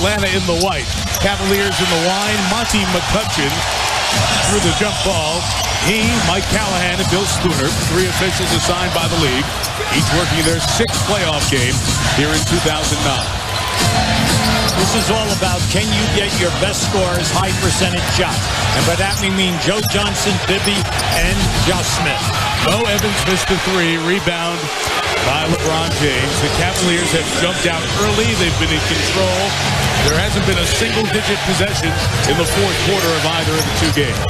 Atlanta in the white. Cavaliers in the wine. Monty McCutcheon threw the jump ball. He, Mike Callahan, and Bill Spooner, 3 officials assigned by the league, each working their 6th playoff game here in 2009. This is all about, can you get your best scorers high percentage shot? And by that we mean Joe Johnson, Bibby, and Josh Smith. Mo Evans missed the 3. Rebound by LeBron James. The Cavaliers have jumped out early. They've been in control. There hasn't been a single-digit possession in the 4th quarter of either of the 2 games.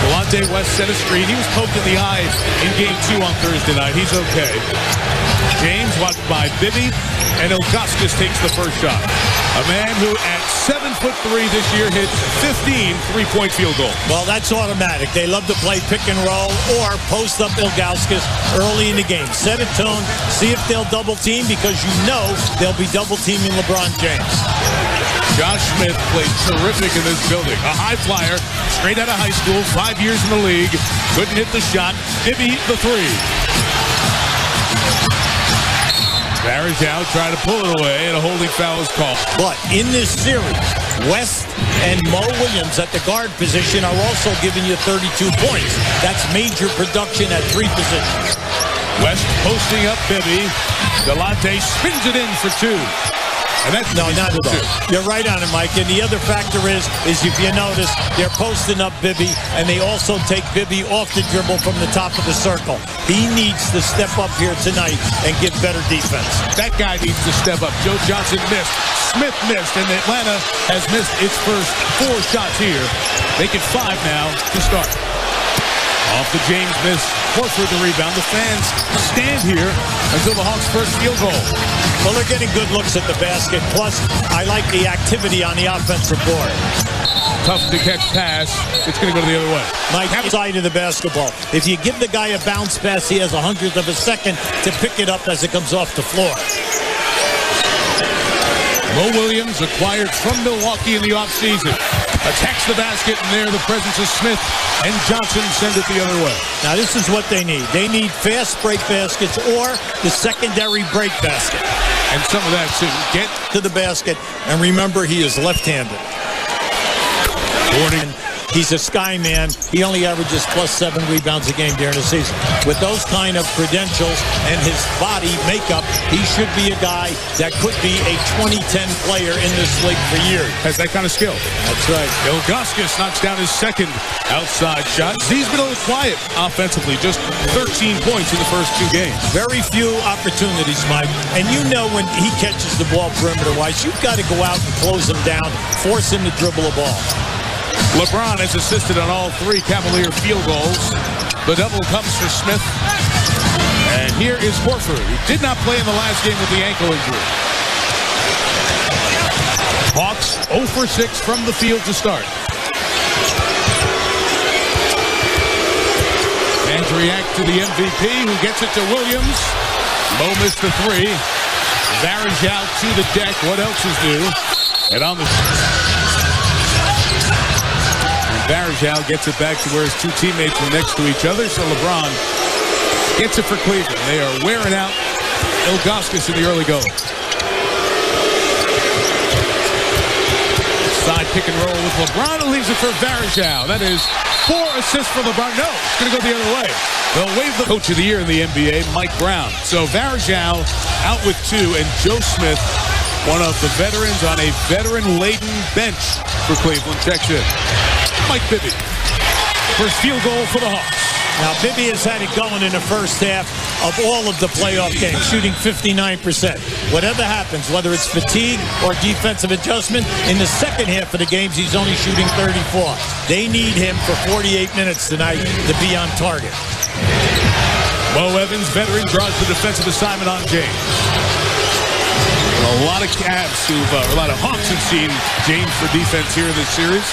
Delonte West set a screen. He was poked in the eye in Game 2 on Thursday night. He's okay. James watched by Bibby, and Ilgauskas takes the first shot. A man who at 7'3" this year hits 15 3-point field goals. Well, that's automatic. They love to play pick and roll or post up Ilgauskas early in the game. Set a tone, see if they'll double team, because you know they'll be double teaming LeBron James. Josh Smith played terrific in this building. A high flyer, straight out of high school, 5 years in the league. Couldn't hit the shot. Bibby the 3. Varejao tried to pull it away, and a holding foul is called. But in this series, West and Mo Williams at the guard position are also giving you 32 points. That's major production at 3 positions. West posting up Bibby. Delonte spins it in for 2. And that's no, not at all. You're right on it, Mike. And the other factor is if you notice, they're posting up Bibby, and they also take Bibby off the dribble from the top of the circle. He needs to step up here tonight and give better defense. That guy needs to step up. Joe Johnson missed. Smith missed, and Atlanta has missed its first 4 shots here. Make it 5 now to start. Off the James miss. Horford the rebound. The fans stand here until the Hawks' first field goal. Well, they're getting good looks at the basket. Plus, I like the activity on the offensive board. Tough to catch pass. It's going to go the other way. Mike, side of the basketball. If you give the guy a bounce pass, he has a 100th of a second to pick it up as it comes off the floor. Mo Williams, acquired from Milwaukee in the offseason, attacks the basket, and there the presence of Smith and Johnson send it the other way. Now this is what they need. They need fast break baskets or the secondary break basket. And some of that to get to the basket. And remember, he is left-handed. He's a sky man. He only averages +7 rebounds a game during the season. With those kind of credentials and his body makeup, he should be a guy that could be a 2010 player in this league for years. Has that kind of skill. That's right. Ilgauskas knocks down his 2nd outside shot. He's been a little quiet offensively, just 13 points in the first 2 games. Very few opportunities, Mike. And you know when he catches the ball perimeter-wise, you've got to go out and close him down, force him to dribble a ball. LeBron has assisted on all 3 Cavalier field goals. The double comes for Smith. And here is Horford, who did not play in the last game with the ankle injury. Hawks 0 for 6 from the field to start. Andriak to the MVP, who gets it to Williams. Mo missed the 3. Varejao to the deck. What else is new? And on the... Varejao gets it back to where his 2 teammates were next to each other, so LeBron gets it for Cleveland. They are wearing out Ilgauskas in the early going. Side pick and roll with LeBron, and leaves it for Varejao. That is 4 assists for LeBron. No, it's going to go the other way. They'll waive the Coach of the Year in the NBA, Mike Brown. So Varejao out with 2, and Joe Smith, one of the veterans on a veteran-laden bench for Cleveland, checks in. Mike Bibby, first field goal for the Hawks. Now, Bibby has had it going in the first half of all of the playoff games, shooting 59%. Whatever happens, whether it's fatigue or defensive adjustment, in the second half of the games, he's only shooting 34. They need him for 48 minutes tonight to be on target. Mo Evans, veteran, draws the defensive assignment on James. A lot of Cavs a lot of Hawks have seen James for defense here in this series.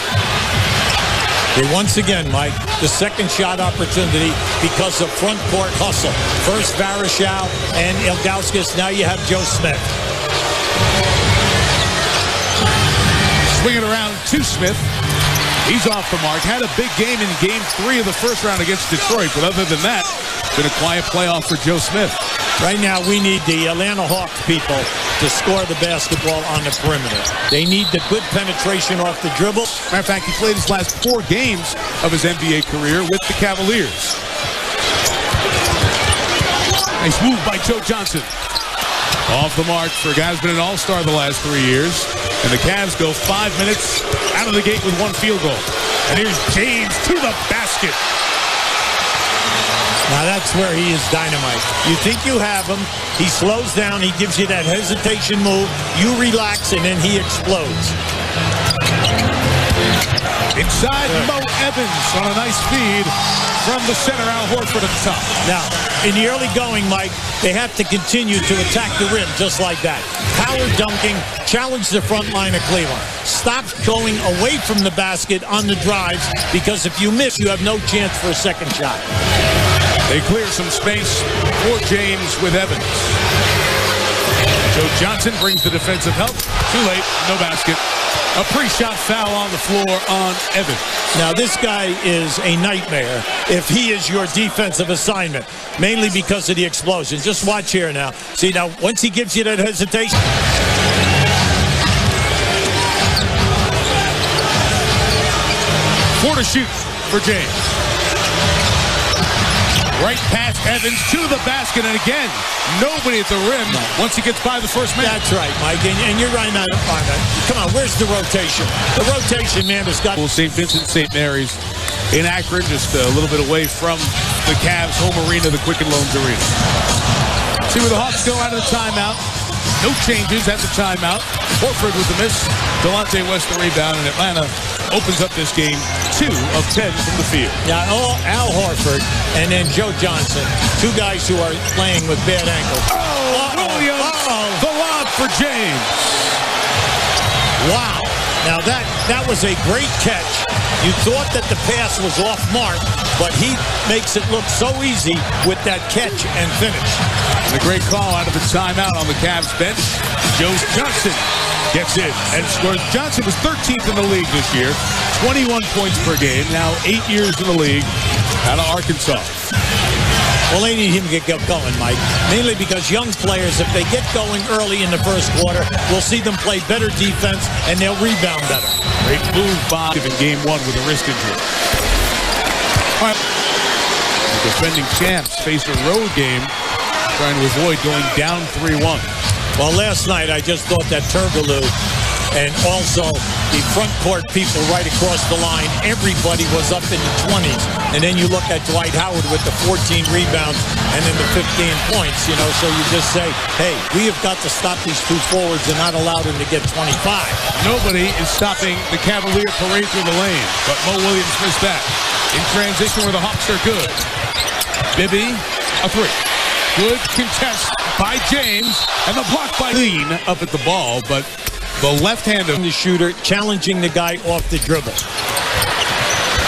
Once again, Mike, the second shot opportunity because of front court hustle. First Varejao and Ilgauskas. Now you have Joe Smith. Swing it around to Smith. He's off the mark. Had a big game in Game 3 of the first round against Detroit. But other than that, been a quiet playoff for Joe Smith. Right now, we need the Atlanta Hawks people to score the basketball on the perimeter. They need the good penetration off the dribble. Matter of fact, he played his last 4 games of his NBA career with the Cavaliers. Nice move by Joe Johnson. Off the mark for a guy who's been an all-star the last 3 years. And the Cavs go 5 minutes out of the gate with 1 field goal. And here's James to the basket. Now that's where he is dynamite. You think you have him. He slows down. He gives you that hesitation move. You relax, and then he explodes. Inside, Mo Evans on a nice feed from the center, Al Horford at the top. Now, in the early going, Mike, they have to continue to attack the rim just like that. Power dunking, challenge the front line of Cleveland. Stop going away from the basket on the drives, because if you miss, you have no chance for a second shot. They clear some space for James with Evans. Joe Johnson brings the defensive help. Too late, no basket. A pre-shot foul on the floor on Evans. Now, this guy is a nightmare if he is your defensive assignment, mainly because of the explosion. Just watch here now. See, now, once he gives you that hesitation. 4 to shoot for James. Right past Evans to the basket, and again, nobody at the rim once he gets by the first man. That's right, Mike, and you're right on that. Come on, where's the rotation? The rotation, man, has got... St. Vincent St. Mary's in Akron, just a little bit away from the Cavs' home arena, the Quicken Loans Arena. See where the Hawks go out of the timeout. No changes at the timeout. Horford with the miss. Delonte West the rebound, and Atlanta opens up this game 2 of 10 from the field. Yeah, Al Horford and then Joe Johnson, 2 guys who are playing with bad ankles. Williams, the lob for James. Wow. Now that was a great catch. You thought that the pass was off mark, but he makes it look so easy with that catch and finish. And a great call out of the timeout on the Cavs bench. Joe Johnson gets in and scores. Johnson was 13th in the league this year, 21 points per game, now 8 years in the league out of Arkansas. Well, they need him to get going, Mike, mainly because young players, if they get going early in the first quarter, we'll see them play better defense and they'll rebound better. Great move by in game 1 with a wrist injury. All right. The defending champs face a road game, trying to avoid going down 3-1. Well, last night I just thought that Turgaloo and also the front court people right across the line, everybody was up in the 20s. And then you look at Dwight Howard with the 14 rebounds and then the 15 points, you know, so you just say, hey, we have got to stop these 2 forwards and not allow them to get 25. Nobody is stopping the Cavalier parade through the lane, but Mo Williams missed that. In transition where the Hawks are good. Bibby, a 3. Good contest by James, and the block by Lean up at the ball, but the left hand of the shooter challenging the guy off the dribble.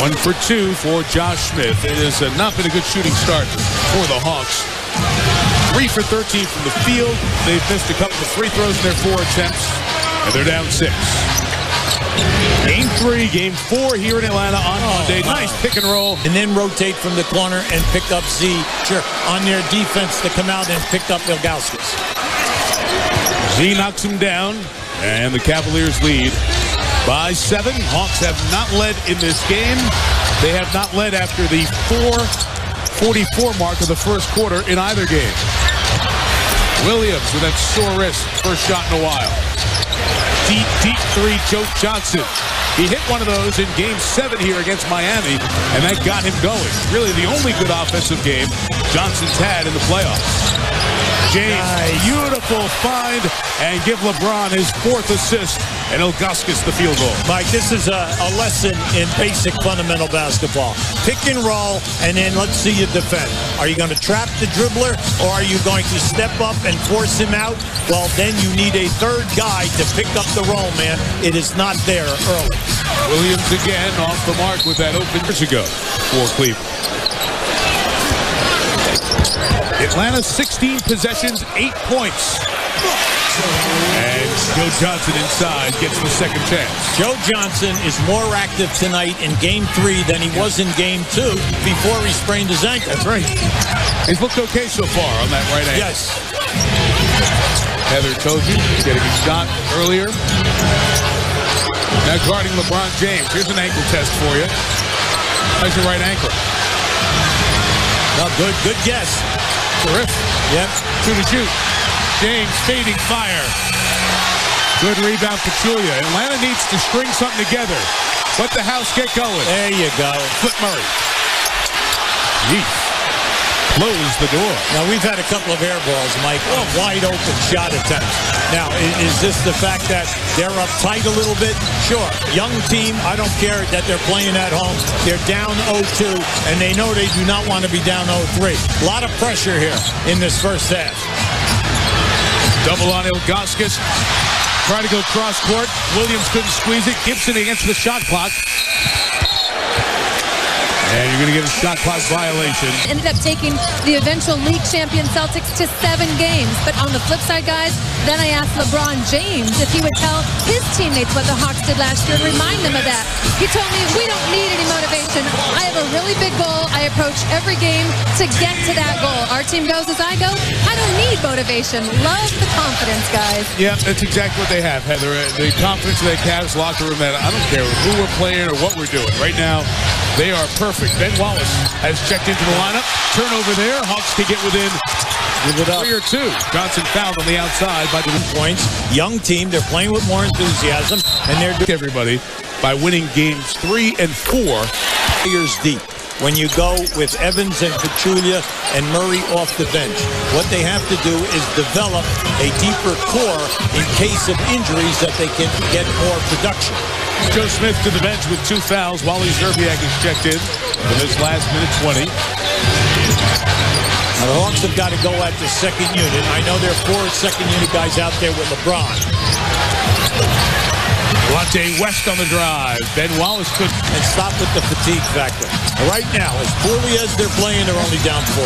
1 for 2 for Josh Smith. It has not been a good shooting start for the Hawks. 3 for 13 from the field. They've missed a couple of free throws in their 4 attempts, and they're down 6. Game 3, game 4 here in Atlanta on Monday. Nice pick and roll. And then rotate from the corner and pick up Z on their defense to come out and pick up Ilgauskas. Z knocks him down, and the Cavaliers lead by 7. Hawks have not led in this game. They have not led after the 4:44 mark of the first quarter in either game. Williams with that sore wrist. First shot in a while. Deep 3, Joe Johnson. He hit one of those in game 7 here against Miami, and that got him going. Really the only good offensive game Johnson's had in the playoffs. James, beautiful find, and give LeBron his 4th assist, and Ilgauskas the field goal. Mike, this is a lesson in basic fundamental basketball. Pick and roll, and then let's see you defend. Are you going to trap the dribbler, or are you going to step up and force him out? Well, then you need a 3rd guy to pick up the roll, man. It is not there early. Williams again off the mark with that open years ago for Cleveland. Atlanta 16 possessions, 8 points. And Joe Johnson inside gets the second chance. Joe Johnson is more active tonight in Game 3 than he was in Game 2 before he sprained his ankle. That's right. He's looked okay so far on that right ankle. Yes. Heather told you, getting a shot earlier. Now guarding LeBron James. Here's an ankle test for you. How's your right ankle? Oh, good guess. Terrific. Yep. To the shoot. James fading fire. Good rebound, Pachulia. Atlanta needs to string something together. Let the house get going. There you go. Flip Murray. Yeet. Close the door. Now, we've had a couple of air balls, Mike. Wide open shot attempts. Now, is this the fact that they're uptight a little bit? Sure. Young team, I don't care that they're playing at home. They're down 0-2, and they know they do not want to be down 0-3. A lot of pressure here in this first half. Double on Ilgauskas. Trying to go cross court. Williams couldn't squeeze it. Gibson against the shot clock. And you're going to get a shot clock violation. Ended up taking the eventual league champion Celtics to 7 games. But on the flip side, guys, then I asked LeBron James if he would tell his teammates what the Hawks did last year and remind them of that. He told me, we don't need any motivation. I have a really big goal. I approach every game to get to that goal. Our team goes as I go. I don't need motivation. Love the confidence, guys. Yeah, that's exactly what they have, Heather. The confidence of the Cavs locker room, that I don't care who we're playing or what we're doing. Right now, they are perfect. Ben Wallace has checked into the lineup. Turnover there. Hawks can get within 3 or 2. Johnson fouled on the outside by the points. Young team. They're playing with more enthusiasm. And they're doing everybody by winning games 3 and 4. Years deep. When you go with Evans and Pachulia and Murray off the bench, what they have to do is develop a deeper core in case of injuries that they can get more production. Joe Smith to the bench with 2 fouls. Wally Szczerbiak is checked in for this last minute 20. Now the Hawks have got to go at the second unit. I know there are 4 second unit guys out there with LeBron. Delonte West on the drive. Ben Wallace could and stop with the fatigue factor. Right now, as poorly as they're playing, they're only down 4.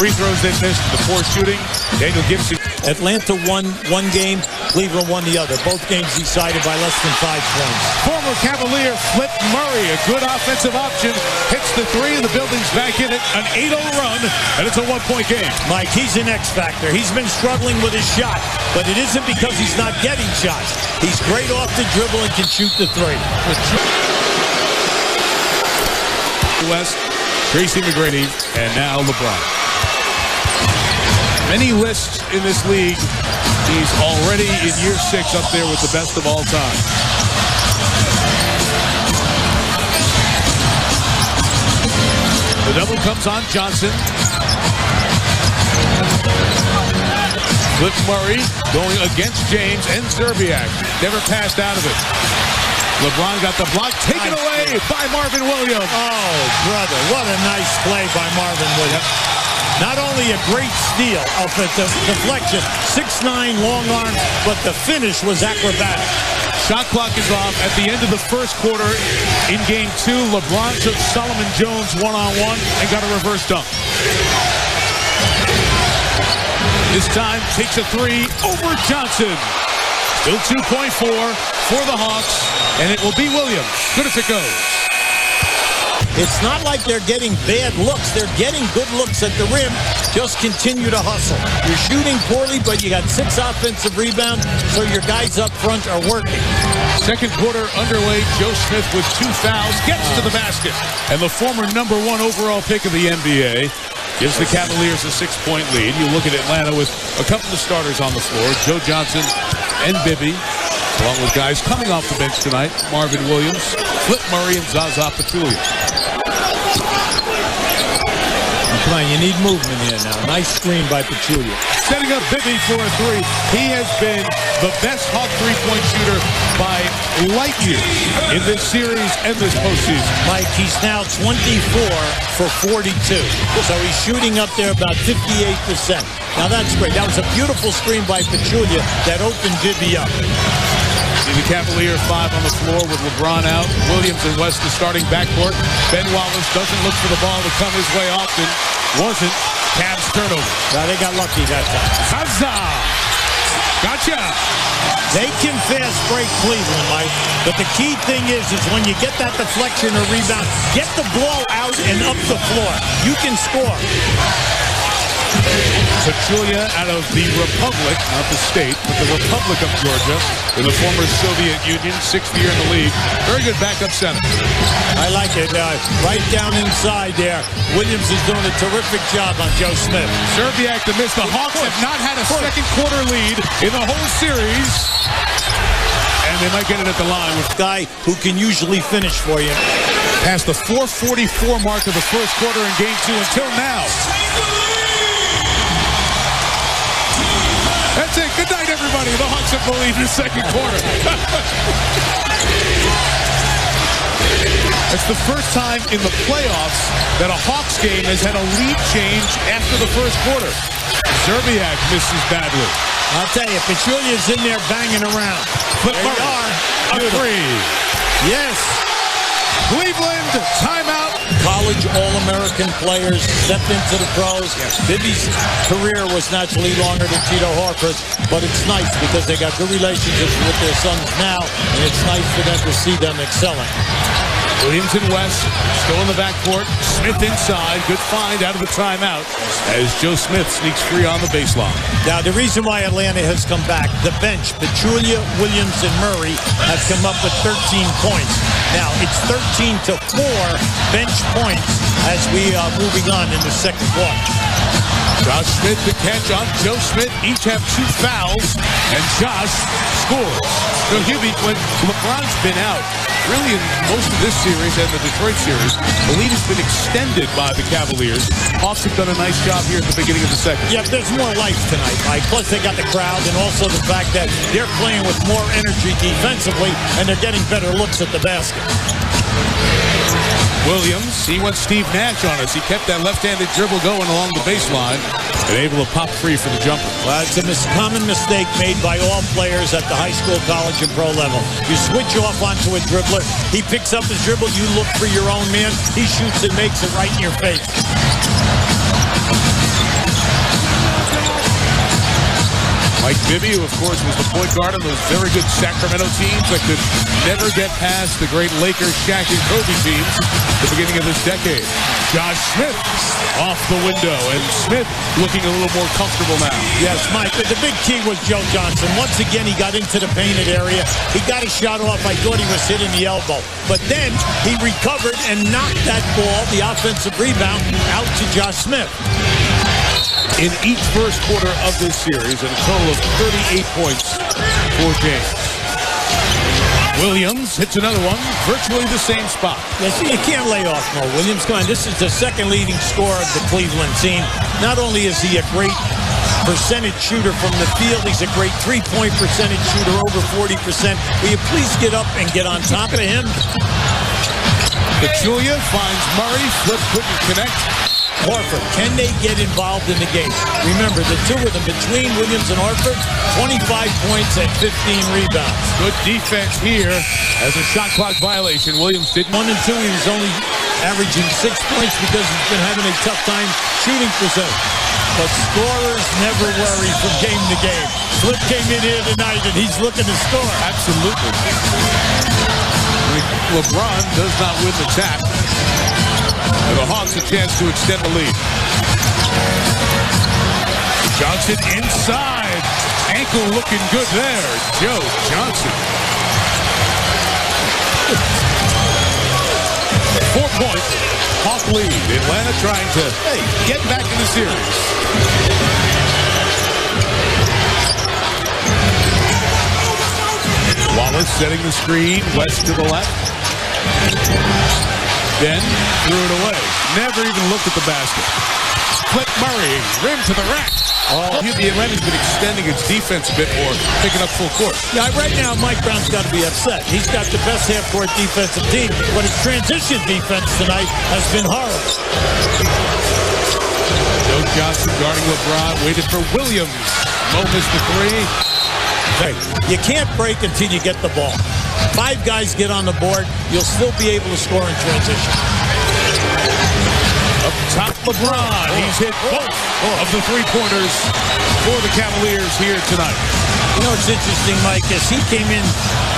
Free throws they missed, the 4 shooting. Daniel Gibson. Atlanta won one game, Cleveland won the other. Both games decided by less than 5 points. Former Cavalier Flip Murray, a good offensive option, hits the 3 and the building's back in it. An 8-0 run, and it's a 1-point game. Mike, he's an X factor. He's been struggling with his shot, but it isn't because he's not getting shots. He's great off the dribble and can shoot the 3. West, Tracy McGrady, and now LeBron. Many lists in this league. He's already in year 6 up there with the best of all time. The double comes on Johnson. Flip Murray going against James and Szczerbiak. Never passed out of it. LeBron got the block taken away by Marvin Williams. Oh, brother, what a nice play by Marvin Williams. Not only a great steal of the deflection, 6'9", long arms, but the finish was acrobatic. Shot clock is off at the end of the first quarter. In game 2, LeBron took Solomon Jones one-on-one and got a reverse dunk. This time takes a 3 over Johnson. Still 2.4 for the Hawks, and it will be Williams. Good if it goes. It's not like they're getting bad looks. They're getting good looks at the rim. Just continue to hustle. You're shooting poorly, but you got 6 offensive rebounds, so your guys up front are working. Second quarter underway. Joe Smith with 2 fouls gets to the basket. And the former #1 overall pick of the NBA gives the Cavaliers a 6-point lead. You look at Atlanta with a couple of starters on the floor. Joe Johnson and Bibby, along with guys coming off the bench tonight. Marvin Williams, Flip Murray, and Zaza Pachulia. Come on, you need movement here now. Nice screen by Pachulia. Setting up Bibby for a 3. He has been the best Hawk 3-point shooter by light years in this series and this postseason. Mike, he's now 24 for 42. So he's shooting up there about 58%. Now that's great. That was a beautiful screen by Pachulia that opened Bibby up. See the Cavalier 5 on the floor with LeBron out. Williams and West the starting backcourt. Ben Wallace doesn't look for the ball to come his way often. Wasn't. Cavs turnover. Now they got lucky that time. Zaza Gotcha. They can fast break Cleveland, Mike. But the key thing is when you get that deflection or rebound, get the ball out and up the floor. You can score. Pachulia out of the Republic, not the state, but the Republic of Georgia, in the former Soviet Union, 6th year in the league. Very good backup center. I like it. Right down inside there. Williams is doing a terrific job on Joe Smith. Zerbiak to miss. The Hawks have not had a second quarter lead in the whole series. And they might get it at the line with a guy who can usually finish for you. Past the 4:44 mark of the first quarter in game 2 until now. That's it. Good night, everybody. The Hawks have the lead in the second quarter. It's the first time in the playoffs that a Hawks game has had a lead change after the first quarter. Zerbiak misses badly. I'll tell you, Pachulia's in there banging around. Flip Murray. A three. Yes. Cleveland, timeout. College All-American players stepped into the pros. Bibby's career was naturally longer than Tito Horford's, but it's nice because they got good relationships with their sons now, and it's nice for them to see them excelling. Williams and West still in the backcourt. Smith inside. Good find out of the timeout as Joe Smith sneaks free on the baseline. Now, the reason why Atlanta has come back, the bench, Pachulia, Williams, and Murray have come up with 13 points. Now, it's 13-4 bench points as we are moving on in the second quarter. Josh Smith the catch on Joe Smith. Each have 2 fouls, and Josh scores. So Hubie, when LeBron's been out, really in most of this series and the Detroit series, the lead has been extended by the Cavaliers. Hawks have done a nice job here at the beginning of the second. Yeah, there's more life tonight, Mike. Plus, they got the crowd and also the fact that they're playing with more energy defensively, and they're getting better looks at the basket. Williams, he went Steve Nash on us. He kept that left-handed dribble going along the baseline and able to pop free for the jumper. Well, it's a common mistake made by all players at the high school, college, and pro level. You switch off onto a dribbler. He picks up his dribble. You look for your own man. He shoots and makes it right in your face. Mike Bibby, who, of course, was the point guard of those very good Sacramento teams that could never get past the great Lakers, Shaq, and Kobe teams at the beginning of this decade. Josh Smith off the window, and Smith looking a little more comfortable now. Yes, Mike, but the big key was Joe Johnson. Once again, he got into the painted area. He got a shot off. I thought he was hitting the elbow. But then he recovered and knocked that ball, the offensive rebound, out to Josh Smith. In each first quarter of this series, and a total of 38 points for James. Williams hits another one, virtually the same spot. Yes, you can't lay off Mo Williams. Come on, this is the second leading scorer of the Cleveland team. Not only is he a great percentage shooter from the field, he's a great three-point percentage shooter, over 40%. Will you please get up and get on top of him? Pachulia finds Murray, flip couldn't connect. Horford, can they get involved in the game? Remember, the two of them between Williams and Horford, 25 points and 15 rebounds. Good defense here as a shot clock violation. Williams did 1 and 2. He was only averaging 6 points because he's been having a tough time shooting percentage. But scorers never worry from game to game. Flip came in here tonight and he's looking to score. Absolutely. LeBron does not win the tap. And the Hawks a chance to extend the lead. Johnson inside. Ankle looking good there. Joe Johnson. 4 points. Hawk lead. Atlanta trying to, get back in the series. Wallace setting the screen. West to the left. Then threw it away. Never even looked at the basket. Flip Murray, rim to the rack. The Atlanta's been extending its defense a bit more, picking up full court. Yeah, right now Mike Brown's got to be upset. He's got the best half-court defensive team, but his transition defense tonight has been horrible. Joe Johnson guarding LeBron, waited for Williams. Mo missed the three. Hey, you can't break until you get the ball. 5 guys get on the board, you'll still be able to score in transition. Up top. LeBron. He's hit both of the three-pointers for the Cavaliers here tonight. You know, it's interesting, Mike, as he came in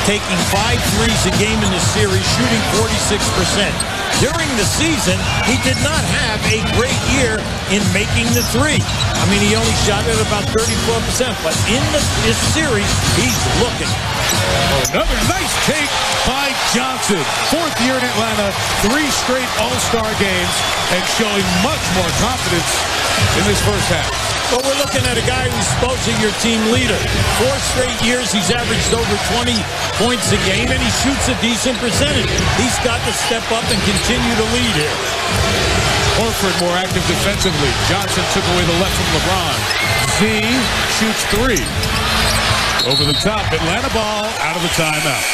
taking 5 threes a game in the series, shooting 46%. During the season, he did not have a great year in making the three. I mean, he only shot at about 34%, but in this series, he's looking. Another nice take by Johnson. 4th year in Atlanta, 3 straight All-Star games, and showing much more confidence in this first half. Well, we're looking at a guy who's supposed to be your team leader. 4 straight years, he's averaged over 20 points a game, and he shoots a decent percentage. He's got to step up and continue to lead here. Horford more active defensively. Johnson took away the left from LeBron. Z shoots 3. Over the top, Atlanta ball out of the timeout.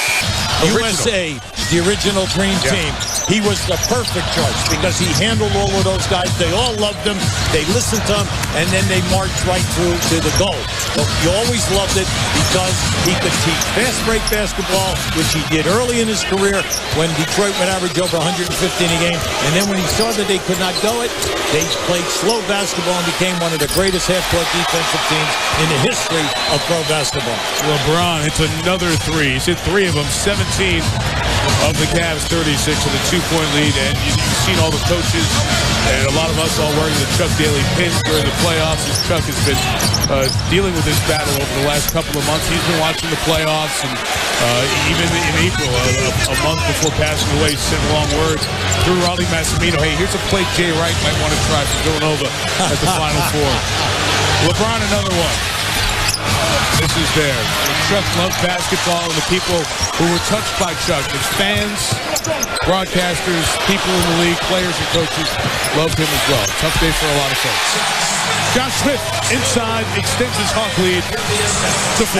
USA, the original Dream Team. He was the perfect choice because he handled all of those guys. They all loved him. They listened to him, and then they marched right through to the goal. But you always loved it because he could teach fast break basketball, which he did early in his career when Detroit would average over 115 a game. And then when he saw that they could not go it, they played slow basketball and became one of the greatest half-court defensive teams in the history of pro basketball. LeBron hits another 3. He's hit 3 of them, 17 of the Cavs, 36 with a 2-point lead. And you've seen all the coaches and a lot of us all wearing the Chuck Daly pins during the playoffs, as Chuck has been dealing with this battle over the last couple of months. He's been watching the playoffs, and even in April, a month before passing away, he sent a long word through Raleigh Massimino. Hey, here's a play Jay Wright might want to try for Villanova at the Final Four. LeBron, another one. This is there. Chuck loved basketball, and the people who were touched by Chuck, his fans, broadcasters, people in the league, players and coaches, loved him as well. Tough day for a lot of folks. Josh Smith inside, extends his Hawk lead.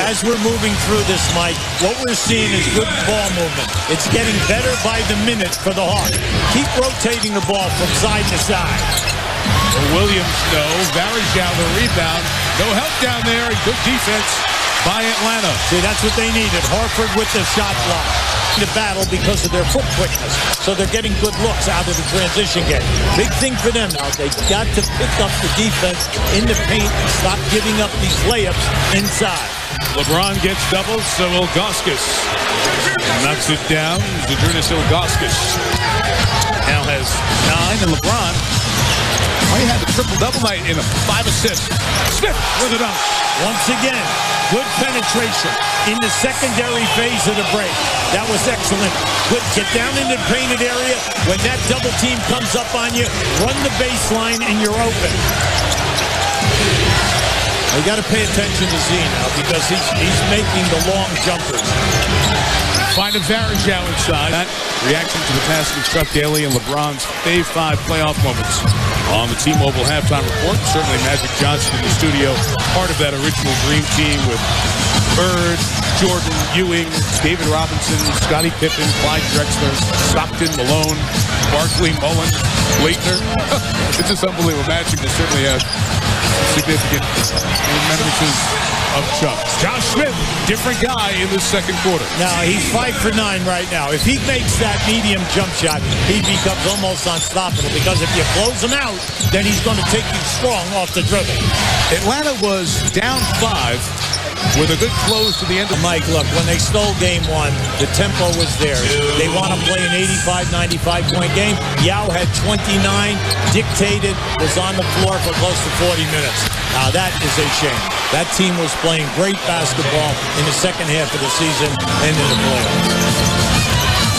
As we're moving through this, Mike, what we're seeing is good ball movement. It's getting better by the minute for the Hawks. Keep rotating the ball from side to side. Williams, no. Varejao, the rebound. No help down there. Good defense by Atlanta. See, that's what they needed. Horford with the shot block. The battle because of their foot quickness. So they're getting good looks out of the transition game. Big thing for them now. They've got to pick up the defense in the paint and stop giving up these layups inside. LeBron gets doubles, so Ilgauskas knocks it down. Zydrunas Ilgauskas now has 9, and LeBron, he had a triple-double night in 5 assists. Smith with it up. Once again, good penetration in the secondary phase of the break. That was excellent. Good. Get down in the painted area. When that double team comes up on you, run the baseline and you're open. You got to pay attention to Z now because he's making the long jumpers. Find a Varejao inside. That reaction to the passing of Chuck Daly and LeBron's Fave 5 playoff moments on the T-Mobile halftime report. Certainly Magic Johnson in the studio, part of that original Dream Team with Bird, Jordan, Ewing, David Robinson, Scottie Pippen, Clyde Drexler, Stockton, Malone, Barkley, Mullen, Leitner. It's just unbelievable. Magic has certainly had significant remembrances of Chuck. Josh Smith, different guy in the second quarter. Now, he's 5 for 9 right now. If he makes that medium jump shot, he becomes almost unstoppable because if you close him out, then he's going to take you strong off the dribble. Atlanta was down 5 with a good close to the end of Mike, look, when they stole game 1, the tempo was there. They want to play an 85, 95-point game. Yao had 29, dictated, was on the floor for close to 40 minutes. Now, that is a shame. That team was playing great basketball in the second half of the season and in the playoffs.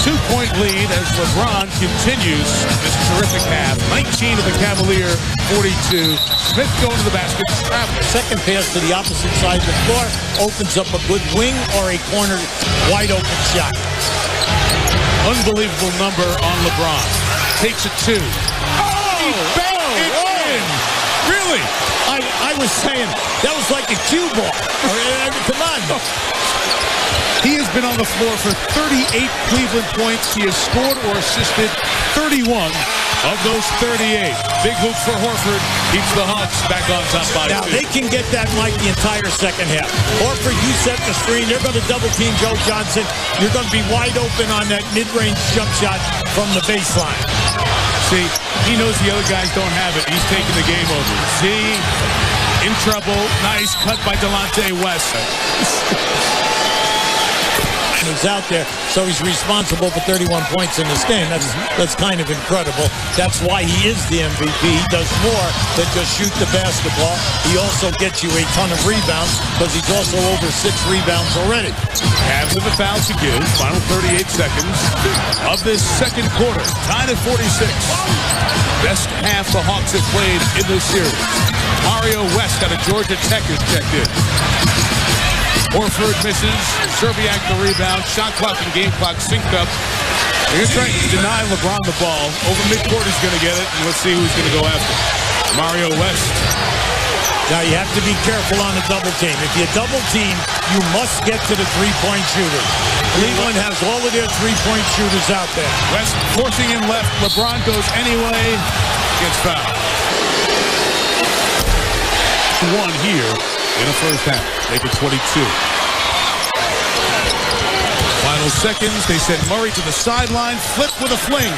2-point lead as LeBron continues this terrific half. 19 of the Cavalier, 42. Smith going to the basket. Second pass to the opposite side of the floor opens up a good wing or a corner wide open shot. Unbelievable number on LeBron. Takes it 2. He banked it in. Really? I was saying that was like a cue ball. Come on. He has been on the floor for 38 Cleveland points. He has scored or assisted 31 of those 38. Big hoop for Horford. Keeps the Hawks back on top by 2. Now, they can get that, Mike, the entire second half. Horford, you set the screen. They're going to double-team Joe Johnson. You're going to be wide open on that mid-range jump shot from the baseline. See, He knows the other guys don't have it. He's taking the game over. Z in trouble. Nice cut by Delonte West. He's out there, so he's responsible for 31 points in this game. That's kind of incredible. That's why he is the MVP. He does more than just shoot the basketball. He also gets you a ton of rebounds because he's also over 6 rebounds already. Cavs with a foul to give. Final 38 seconds of this second quarter. Tied at 46. Best half the Hawks have played in this series. Mario West out of Georgia Tech is checked in. Horford misses. Serbiak the rebound. Shot clock and game clock synced up. They're going to try to deny LeBron the ball. Over midcourt he's going to get it. And let's see who's going to go after. Mario West. Now you have to be careful on the double team. If you double team, you must get to the three-point shooters. Cleveland has all of their three-point shooters out there. West forcing him left. LeBron goes anyway. Gets fouled. One here in the first half. Make it 22. Final seconds. They send Murray to the sideline. Flip with a fling.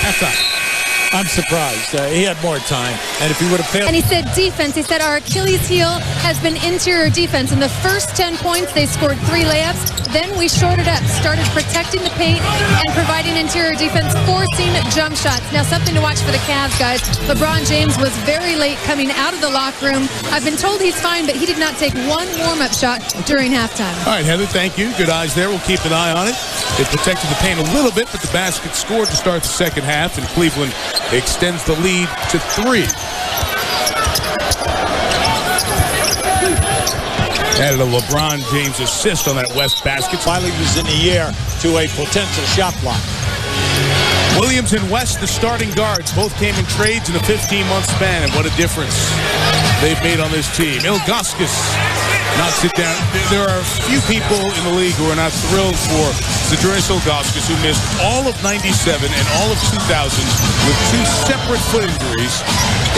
Halftime. I'm surprised. He had more time. And if he would have failed. And he said defense. He said our Achilles heel has been interior defense. In the first 10 points, they scored 3 layups. Then we shorted up, started protecting the paint and providing interior defense, forcing jump shots. Now, something to watch for the Cavs, guys. LeBron James was very late coming out of the locker room. I've been told he's fine, but he did not take one warm-up shot during halftime. All right, Heather, thank you. Good eyes there. We'll keep an eye on it. It protected the paint a little bit, but the basket scored to start the second half, and Cleveland extends the lead to 3. Added a LeBron James assist on that West basket. Finally was in the air to a potential shot block. Williams and West, the starting guards, both came in trades in a 15-month span, and what a difference they've made on this team. Ilgauskas knocks it down. There are a few people in the league who are not thrilled for Zydrunas Ilgauskas, who missed all of 97 and all of 2000 with 2 separate foot injuries.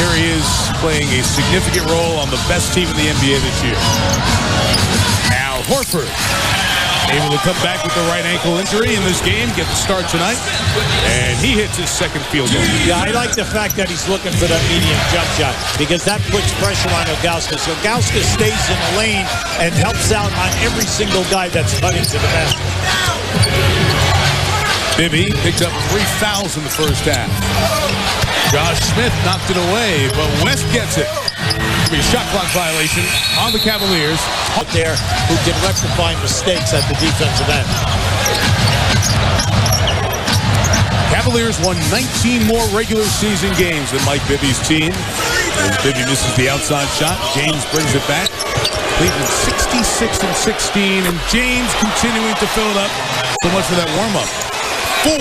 Here he is playing a significant role on the best team in the NBA this year. Al Horford able to come back with the right ankle injury in this game, get the start tonight, and he hits his second field goal. Yeah, I like the fact that he's looking for that medium jump shot because that puts pressure on Ilgauskas. Ilgauskas stays in the lane and helps out on every single guy that's cutting to the basket. Bibby picked up 3 fouls in the first half. Josh Smith knocked it away, but West gets it. Be a shot clock violation on the Cavaliers. Out there who can rectify mistakes at the defensive end. Cavaliers won 19 more regular season games than Mike Bibby's team. As Bibby misses the outside shot, James brings it back. Cleveland 66-16, and James continuing to fill it up. So much for that warm-up. 4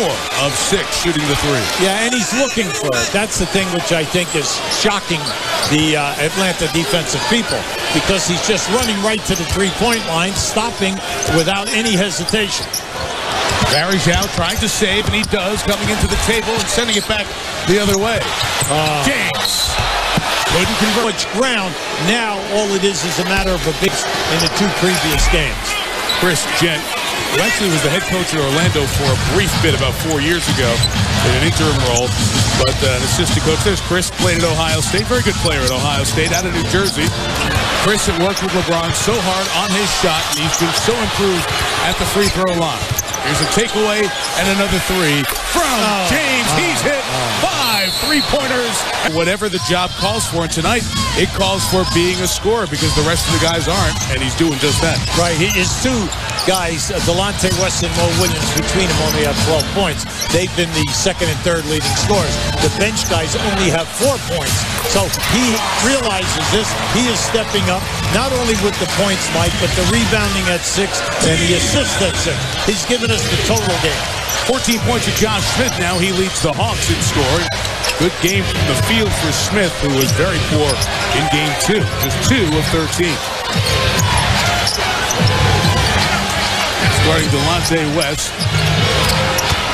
of 6 shooting the 3. Yeah, and he's looking for it. That's the thing which I think is shocking the Atlanta defensive people because he's just running right to the three-point line, stopping without any hesitation. Barry's out trying to save, and he does, coming into the table and sending it back the other way. James couldn't convert. Much ground. Now all it is a matter of a base in the 2 previous games. Chris Gent, who actually was the head coach of Orlando for a brief bit about 4 years ago in an interim role, but an assistant coach. There's Chris, played at Ohio State, very good player at Ohio State, out of New Jersey. Chris had worked with LeBron so hard on his shot, and he's been so improved at the free throw line. Here's a takeaway and another 3 from James. He's hit 5 3-pointers. Whatever the job calls for, and tonight it calls for being a scorer because the rest of the guys aren't, and he's doing just that. Right, his 2 guys, Delonte West and Mo Williams, between them only have 12 points. They've been the second and third leading scorers. The bench guys only have 4 points. So he realizes this. He is stepping up, not only with the points, Mike, but the rebounding at 6 and the assists at 6. He's given us the total game. 14 points to Josh Smith. Now he leads the Hawks in scoring. Good game from the field for Smith, who was very poor in game 2. Just 2 of 13. Starting Delonte West,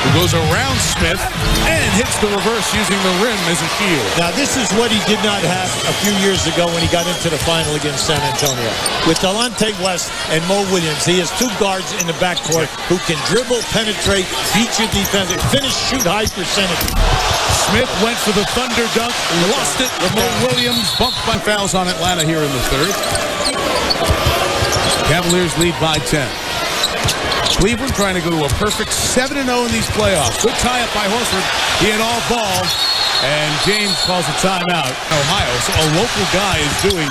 who goes around Smith and hits the reverse using the rim as a shield. Now, this is what he did not have a few years ago when he got into the final against San Antonio. With Delonte West and Mo Williams, he has 2 guards in the backcourt who can dribble, penetrate, beat your defense, finish, shoot high percentage. Smith went for the thunder dunk, lost it. Mo Williams bumped by fouls on Atlanta here in the third. Cavaliers lead by 10. Cleveland trying to go to a perfect 7-0 in these playoffs. Good tie-up by Horford. He had all ball, and James calls a timeout. Ohio, so a local guy is doing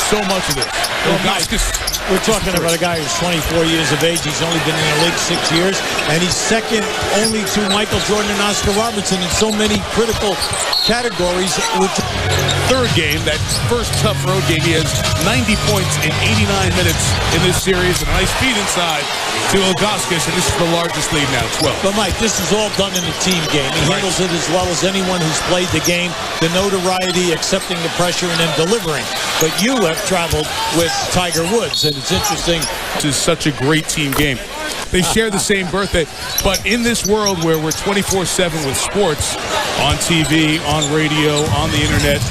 so much of this. Well, Mike, we're talking about a guy who's 24 years of age. He's only been in the league 6 years, and he's second only to Michael Jordan and Oscar Robertson in so many critical categories. Third game, that first tough road game, he has 90 points in 89 minutes in this series, and a nice feed inside to Ilgauskas, and this is the largest lead now, 12. But Mike, this is all done in a team game. He handles it as well as anyone who's played the game. The notoriety, accepting the pressure, and then delivering. But you have traveled with Tiger Woods, and it's interesting. This is such a great team game. They share the same birthday, but in this world where we're 24/7 with sports, on TV, on radio, on the internet,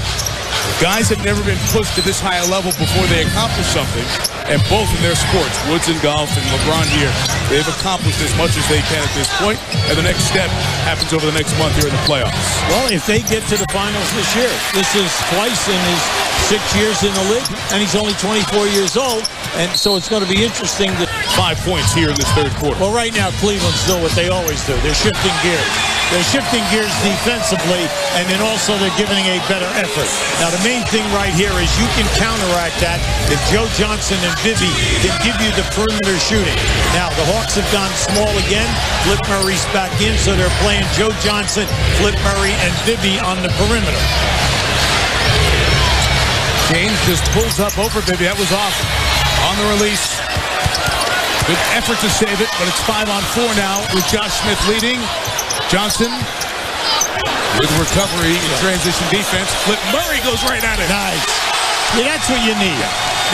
guys have never been pushed to this high a level before they accomplish something, and both in their sports, Woods in golf and LeBron here, they've accomplished as much as they can at this point, and the next step happens over the next month here in the playoffs. Well, if they get to the finals this year, this is twice in his 6 years in the league, and he's only 24 years old, and so it's going to be interesting. 5 points here in this third quarter. Well, right now, Cleveland's doing what they always do. They're shifting gears. They're shifting gears defensively, and then also they're giving a better effort. Now, the main thing right here is you can counteract that if Joe Johnson and Bibby can give you the perimeter shooting. Now, the Hawks have gone small again. Flip Murray's back in, so they're playing Joe Johnson, Flip Murray, and Bibby on the perimeter. James just pulls up over Bibby. That was awesome. On the release. Good effort to save it, but it's 5-on-4 now with Josh Smith leading. Johnson with recovery in transition defense. Flip Murray goes right at it. Nice. Yeah, that's what you need.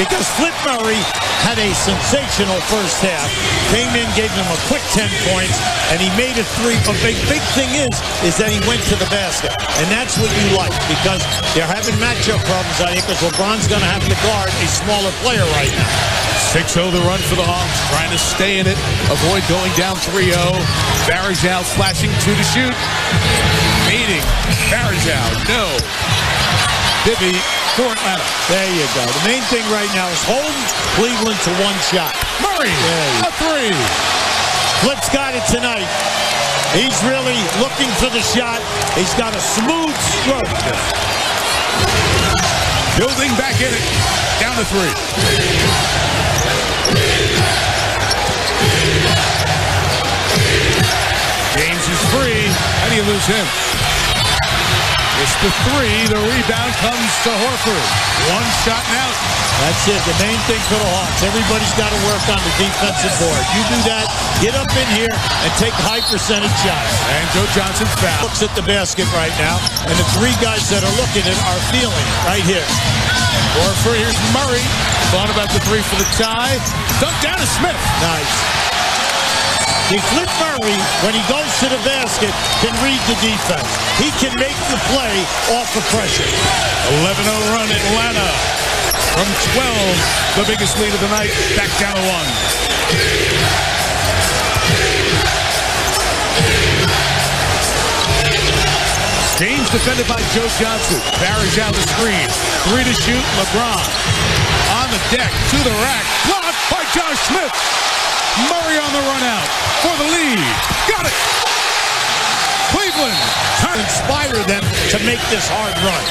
Because Flip Murray had a sensational first half. Came in, gave them a quick 10 points, and he made a three. But big thing is that he went to the basket. And that's what you like, because they're having matchup problems out here, because LeBron's going to have to guard a smaller player right now. 6-0 the run for the Hawks, trying to stay in it, avoid going down 3-0. Barazal flashing 2 to shoot. Meeting. Barazal, no. Bibby for Atlanta. There you go. The main thing right now is hold Cleveland to 1 shot. Murray, a 3. Flip's got it tonight. He's really looking for the shot. He's got a smooth stroke. Building back in it. Down to 3. James is free. How do you lose him? It's the 3. The rebound comes to Horford. 1 shot and out. That's it. The main thing for the Hawks. Everybody's got to work on the defensive board. You do that, get up in here, and take high percentage shots. And Joe Johnson foul. Looks at the basket right now, and the 3 guys that are looking at it are feeling it right here. Horford, here's Murray. Thought about the 3 for the tie. Dunked down to Smith. Nice. See, Flip Murray, when he goes to the basket, can read the defense. He can make the play off the pressure. 11-0 run Atlanta. From 12, the biggest lead of the night, back down to 1. James defended by Joe Johnson. Barry's out the screen. 3 to shoot. LeBron on the deck to the rack. Blocked by Josh Smith. Murray on the run out for the lead. Got it. Cleveland. Inspire them to make this hard run.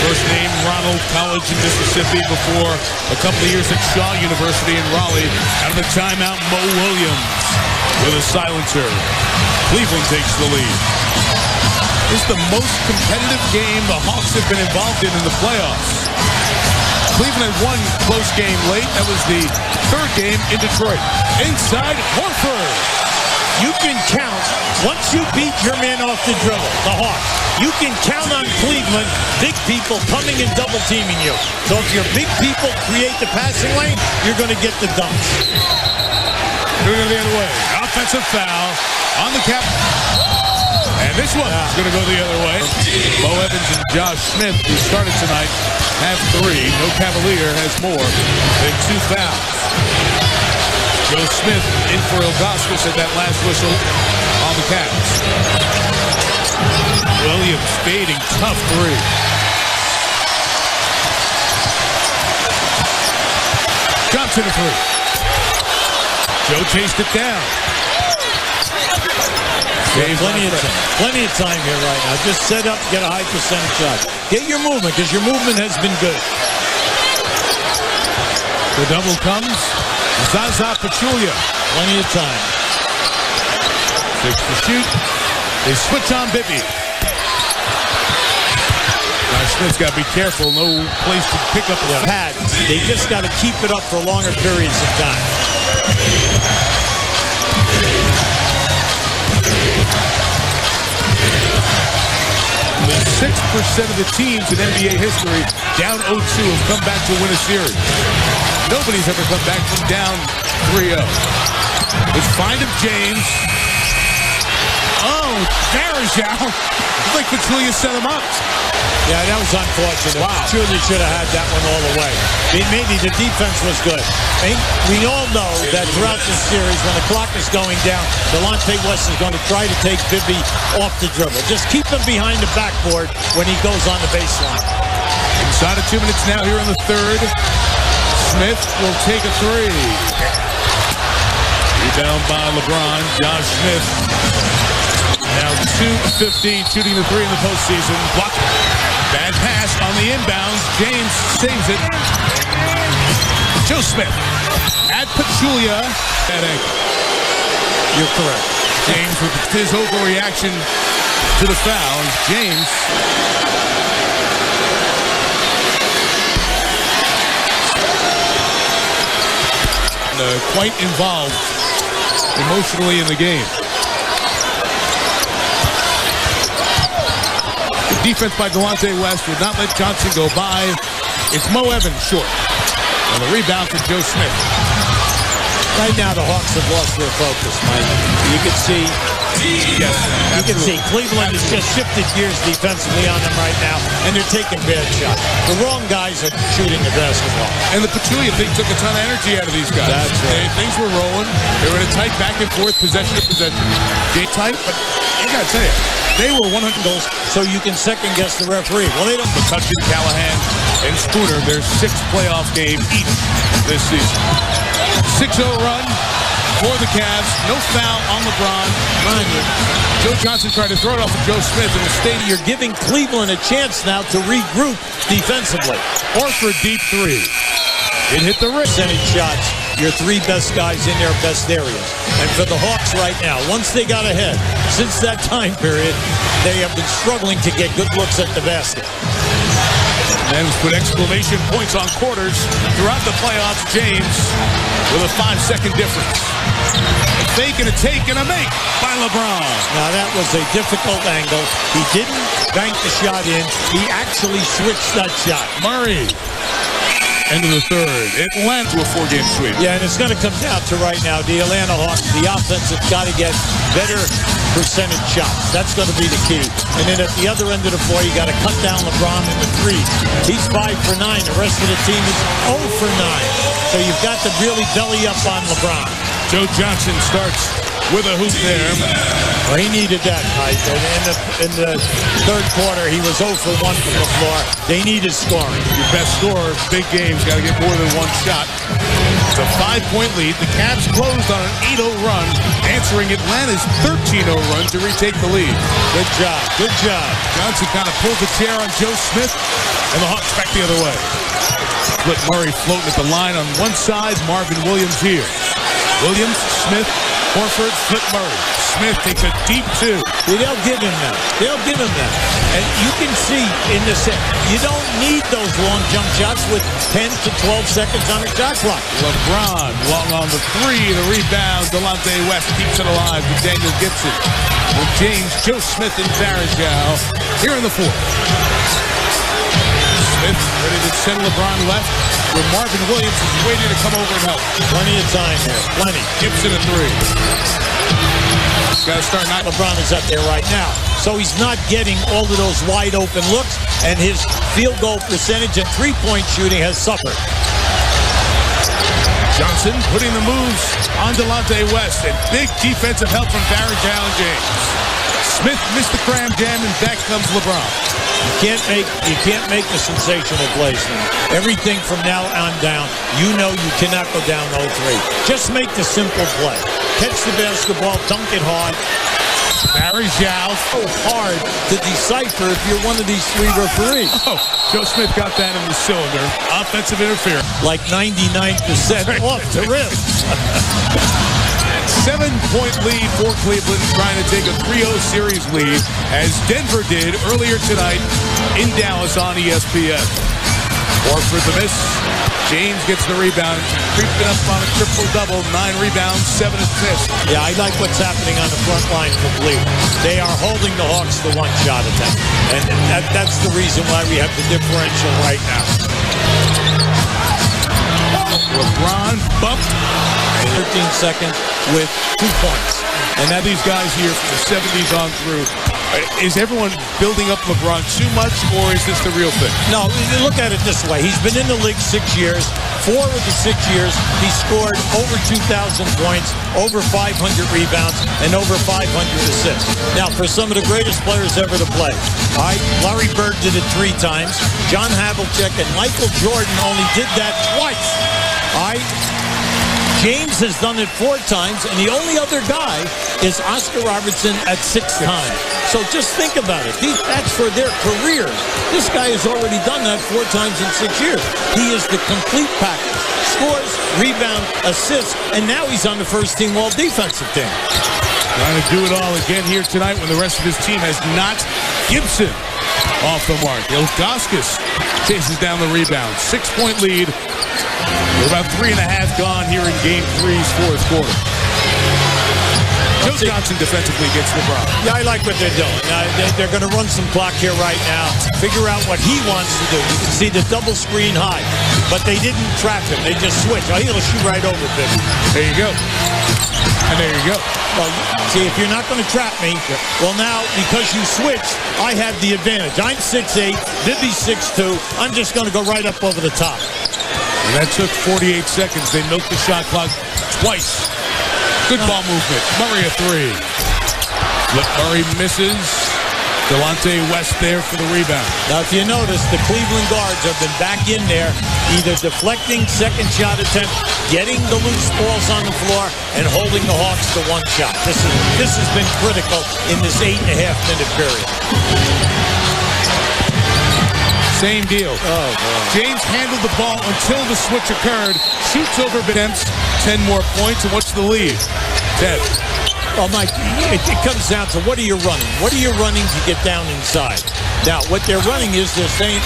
First name Ronald College in Mississippi before a couple of years at Shaw University in Raleigh. Out of the timeout, Mo Williams with a silencer. Cleveland takes the lead. This is the most competitive game the Hawks have been involved in the playoffs. Cleveland had one close game late. That was the 3rd game in Detroit. Inside, Horford. You can count, once you beat your man off the dribble, the Hawks, you can count on Cleveland, big people coming and double teaming you. So if your big people create the passing lane, you're going to get the dunks. Doing it the other way. Offensive foul on the cap. And this one is going to go the other way. Bo Evans and Josh Smith, who started tonight, have 3. No Cavalier has more than 2 fouls. Joe Smith in for Ilgauskas at that last whistle on the Cavs. Williams fading, tough three. Johnson a three. Joe chased it down. Plenty of time here right now. Just set up, get a high percentage shot. Get your movement, because your movement has been good. The double comes. Zaza Pachulia. Plenty of time. 6 to shoot. They switch on Bibby. Now Smith's got to be careful. No place to pick up the pad. They just got to keep it up for longer periods of time. Only 6% of the teams in NBA history down 0-2 have come back to win a series. Nobody's ever come back from down 3-0. Let's find him, James. Oh, Varejao. It's like Pachulia set him up. Yeah, that was unfortunate. Wow. Pachulia should have had that one all the way. Maybe the defense was good. And we all know that throughout this series, when the clock is going down, Delonte West is going to try to take Bibby off the dribble. Just keep him behind the backboard when he goes on the baseline. Inside of 2 minutes now here in the third. Smith will take a three. Rebound by LeBron. Josh Smith. Now 2-15 shooting the three in the postseason. Block. Bad pass on the inbounds. James saves it. Joe Smith at Pachulia. That ankle. You're correct. James with his overreaction to the foul. James. Quite involved emotionally in the game. The defense by Delonte West would not let Johnson go by. It's Mo Evans short. And the rebound for Joe Smith. Right now the Hawks have lost their focus, Mike. You can see Cleveland has just shifted gears defensively on them right now, and they're taking bad shots. The wrong guys are shooting the basketball. And the Pachulia thing took a ton of energy out of these guys. That's right. Things were rolling. They were in a tight back and forth, possession to possession. Game tight, but I gotta tell you, they were 100 goals. So you can second guess the referee. Well, they don't. McCutcheon, Callahan, and Spooner, their 6th playoff game each this season. 6-0 run for the Cavs. No foul on LeBron. Joe Johnson tried to throw it off of Joe Smith in the stadium. You're giving Cleveland a chance now to regroup defensively. Horford deep three. It hit the rim. Percentage shots. Your 3 best guys in their best areas. And for the Hawks right now, once they got ahead, since that time period, they have been struggling to get good looks at the basket. And put exclamation points on quarters throughout the playoffs. James with a 5-second difference. A fake and a take and a make by LeBron. Now that was a difficult angle. He didn't bank the shot in. He actually switched that shot. Murray. End of the third. Atlanta to a 4-game sweep. Yeah, and it's going to come down to right now, the Atlanta Hawks, the offense has got to get better percentage shots. That's going to be the key. And then at the other end of the floor, you got to cut down LeBron in the threes. He's 5 for 9. The rest of the team is 0 for 9. So you've got to really belly up on LeBron. Joe Johnson starts with a hoop there. Well, he needed that, Mike. In the third quarter, he was 0 for 1 from the floor. They needed scoring. Your best scorer, big games, got to get more than one shot. It's a 5-point lead. The Cavs closed on an 8-0 run, answering Atlanta's 13-0 run to retake the lead. Good job. Good job. Johnson kind of pulled the chair on Joe Smith, and the Hawks back the other way. Flip Murray floating at the line on one side, Marvin Williams here. Williams, Smith, Horford, Flip Murray. Smith takes a deep 2. They'll give him that. They'll give him that. And you can see in the set, you don't need those long jump shots with 10 to 12 seconds on the shot clock. LeBron long on the 3, the rebound. Delonte West keeps it alive with Daniel Gibson. With James, Joe Smith, and Varejao here in the 4th. Smith ready to send LeBron left, where Marvin Williams is waiting to come over and help. Plenty of time here. Plenty. Gibson a 3. Got to start not. LeBron is up there right now. So he's not getting all of those wide open looks, and his field goal percentage and 3-point shooting has suffered. Johnson putting the moves on Delonte West, and big defensive help from Varejao and James. Smith missed the cram jam, and back comes LeBron. You can't make the sensational plays now. Everything from now on down, you know you cannot go down 0-3. Just make the simple play. Catch the basketball, dunk it hard. Barry Zhao. So hard to decipher if you're one of these three referees. Oh, Joe Smith got that in the cylinder. Offensive interference. Like 99% off the rip. 7-point lead for Cleveland, trying to take a 3-0 series lead, as Denver did earlier tonight in Dallas on ESPN. Horford the miss. James gets the rebound, creeping up on a triple-double, 9 rebounds, 7 assists. Yeah, I like what's happening on the front line for Cleveland. They are holding the Hawks to one shot attempt, and that's the reason why we have the differential right now. LeBron bumped. 13 seconds with 2 points. And now these guys here from the 70s on through, is everyone building up LeBron too much, or is this the real thing? No, look at it this way. He's been in the league 6 years. 4 of the 6 years, he scored over 2,000 points, over 500 rebounds, and over 500 assists. Now, for some of the greatest players ever to play, all right, Larry Bird did it 3 times. John Havlicek and Michael Jordan only did that twice. All right? James has done it 4 times, and the only other guy is Oscar Robertson at 6 times. So just think about it. That's for their careers. This guy has already done that 4 times in 6 years. He is the complete package. Scores, rebound, assists, and now he's on the first-team all-defensive team. Trying to do it all again here tonight when the rest of his team has not. Gibson off the mark. Ilgauskas chases down the rebound. 6-point lead. We're about 3.5 gone here in Game 3's fourth quarter. Joe Johnson defensively gets LeBron. Yeah, I like what they're doing. Now, they're going to run some clock here right now, figure out what he wants to do. You can see the double screen high, but they didn't trap him. They just switched. Oh, he'll shoot right over him. There you go. And there you go. Well, see, if you're not going to trap me, well, now, because you switched, I have the advantage. I'm 6'8", Bibby's 6'2". I'm just going to go right up over the top. And that took 48 seconds. They milked the shot clock twice. Good ball movement. Murray a 3. Murray misses. Delonte West there for the rebound. Now, if you notice, the Cleveland guards have been back in there, either deflecting second shot attempt, getting the loose balls on the floor, and holding the Hawks to 1 shot. This has been critical in this 8.5-minute period. Same deal. Oh, boy. James handled the ball until the switch occurred. Shoots over attempts. 10 more points. And what's the lead? 10. Well, Mike, it comes down to what are you running? What are you running to get down inside? Now, what they're running is they're playing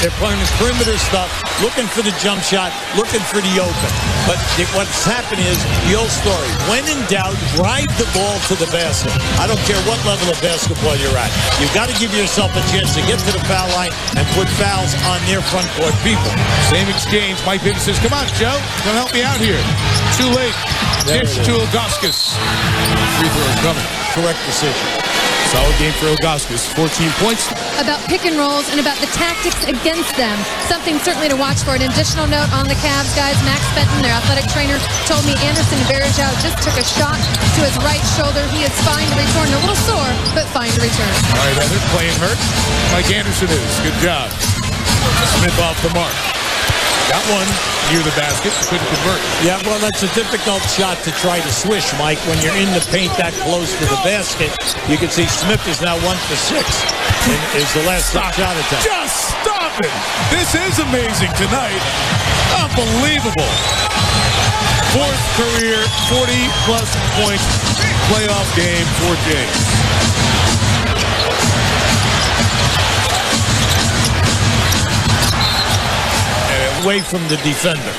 perimeter stuff, looking for the jump shot, looking for the open. But what's happened is the old story. When in doubt, drive the ball to the basket. I don't care what level of basketball you're at. You've got to give yourself a chance to get to the foul line and put fouls on their front court people. Same exchange. Mike Bibby says, come on, Joe. Come help me out here. Too late. Dish to Ilgauskas. Free throw coming. Correct decision. Solid game for Ilgauskas. 14 points. About pick and rolls and about the tactics against them. Something certainly to watch for. An additional note on the Cavs, guys. Max Fenton, their athletic trainer, told me Anderson Varejao just took a shot to his right shoulder. He is fine to return. A little sore, but fine to return. All right, Heather, playing hurt. Mike Anderson is. Good job. Smith off the mark. Got one near the basket, couldn't convert. Yeah, well, that's a difficult shot to try to swish, Mike. When you're in the paint that close to the basket, you can see Smith is now 1 for 6. And is the last shot attempt. Just stop it! This is amazing tonight. Unbelievable. 4th career, 40-plus point playoff game for James. Away from the defender.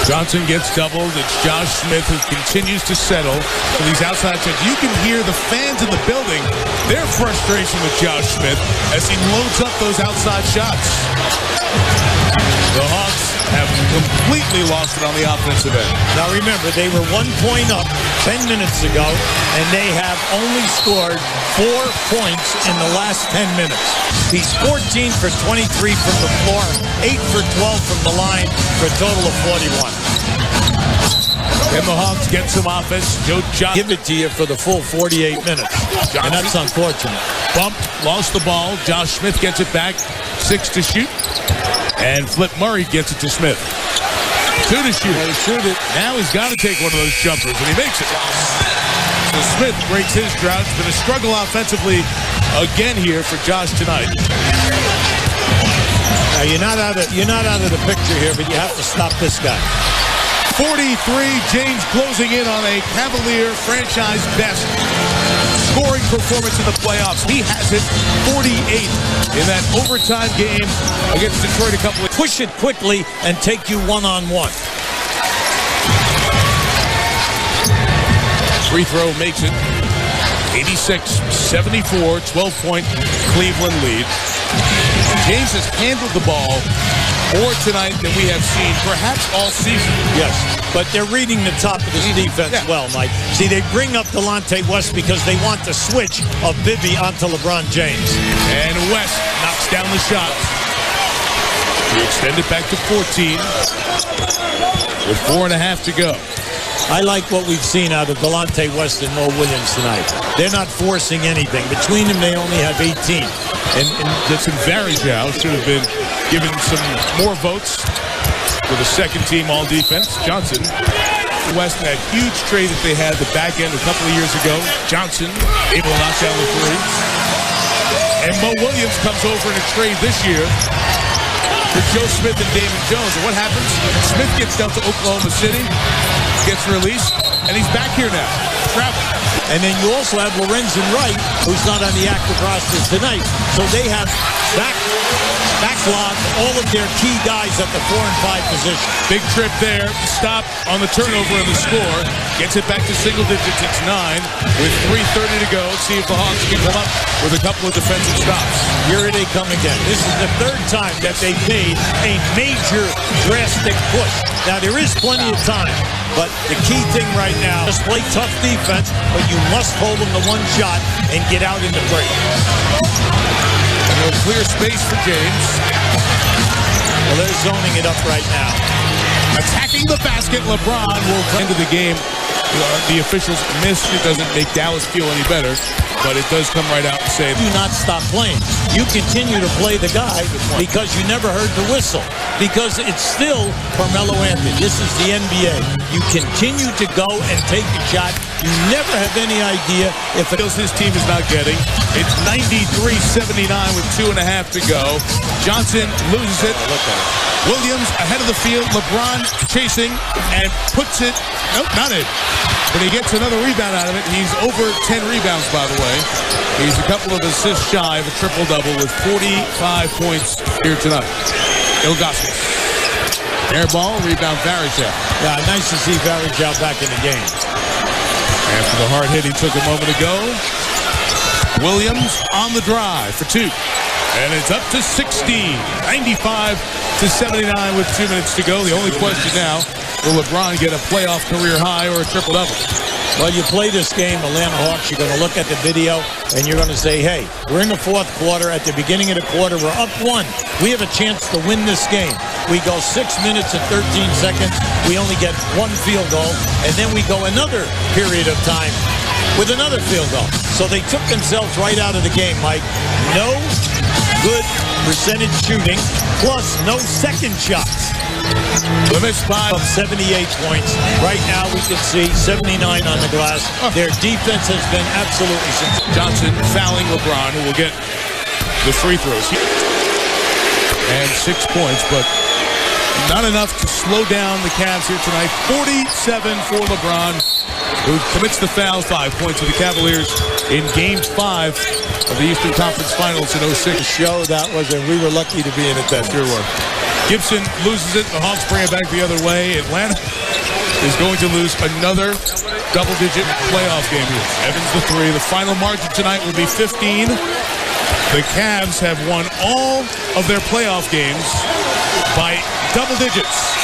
Johnson gets doubled. It's Josh Smith who continues to settle for these outside shots. You can hear the fans in the building, their frustration with Josh Smith as he loads up those outside shots. The Hawks have completely lost it on the offensive end. Now remember, they were 1 point up 10 minutes ago, and they have only scored 4 points in the last 10 minutes. He's 14 for 23 from the floor, 8 for 12 from the line, for a total of 41. Then the Hawks get some offense. Joe Johnson. Give it to you for the full 48 minutes. Johnson. And that's unfortunate. Bumped, lost the ball. Josh Smith gets it back. 6 to shoot. And Flip Murray gets it to Smith. 2 to shoot. Shoot it. Now he's got to take one of those jumpers, and he makes it. So Smith breaks his drought. It's been a struggle offensively again here for Josh tonight. Now you're not out of the picture here, but you have to stop this guy. 43, James closing in on a Cavalier franchise best scoring performance in the playoffs. He has it 48 in that overtime game against Detroit. A couple of push it quickly and take you one-on-one. Free throw makes it 86-74, 12-point Cleveland lead. James has handled the ball more tonight than we have seen, perhaps all season. Yes, but they're reading the top of this defense well, Mike. See, they bring up Delonte West because they want the switch of Bibby onto LeBron James. And West knocks down the shot. We extend it back to 14 with 4.5 to go. I like what we've seen out of Delonte West and Mo Williams tonight. They're not forcing anything. Between them, they only have 18. And Dixon Varejao should have been given some more votes for the second team all defense. Johnson, West, that huge trade that they had the back end a couple of years ago. Johnson able to knock down the three. And Mo Williams comes over in a trade this year for Joe Smith and Damon Jones. And what happens? Smith gets down to Oklahoma City, gets released, and he's back here now, traveling. And then you also have Lorenzen Wright, who's not on the active roster tonight. So they have backlogged all of their key guys at the 4 and 5 position. Big trip there. Stop on the turnover and the score. Gets it back to single digits. It's 9 with 3:30 to go. See if the Hawks can come up with a couple of defensive stops. Here they come again. This is the third time that they've made a major drastic push. Now, there is plenty of time. But the key thing right now is play tough defense, but you must hold them to one shot and get out in the break. No clear space for James. Well, they're zoning it up right now. Attacking the basket, LeBron will come into the game. The officials missed. It doesn't make Dallas feel any better, but it does come right out and say, do not stop playing. You continue to play the guy because you never heard the whistle. Because it's still Carmelo Anthony. This is the NBA. You continue to go and take a shot. You never have any idea if it his team is not getting. It's 93-79 with 2.5 to go. Johnson loses it. Look at it. Williams ahead of the field. LeBron chasing and puts it. Nope, not in. But he gets another rebound out of it. He's over 10 rebounds, by the way. He's a couple of assists shy of a triple-double with 45 points here tonight. Ilgauskas. Air ball, rebound Varejao. Yeah, nice to see Varejao back in the game. After the hard hit he took a moment ago. Williams on the drive for 2. And it's up to 16. 95-79 with 2 minutes to go. The only question now, will LeBron get a playoff career high or a triple-double? Well, you play this game, Atlanta Hawks, you're going to look at the video, and you're going to say, hey, we're in the fourth quarter. At the beginning of the quarter, we're up 1. We have a chance to win this game. We go 6 minutes and 13 seconds. We only get 1 field goal, and then we go another period of time with another field goal. So they took themselves right out of the game, Mike. No good percentage shooting, plus no second shots. Limits by 78 points. Right now we can see 79 on the glass. Their defense has been absolutely sensational. Johnson fouling LeBron, who will get the free throws. And 6 points, but not enough to slow down the Cavs here tonight. 47 for LeBron, who commits the foul. 5 points for the Cavaliers in Game 5 of the Eastern Conference Finals in 06. Show that was, and we were lucky to be in it that sure were. Gibson loses it. The Hawks bring it back the other way. Atlanta is going to lose another double-digit playoff game here. Evans the 3. The final margin tonight will be 15. The Cavs have won all of their playoff games by double digits.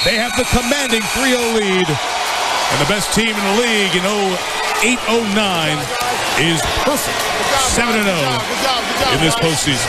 They have the commanding 3-0 lead. And the best team in the league in 08-09 is perfect. 7-0 in this postseason.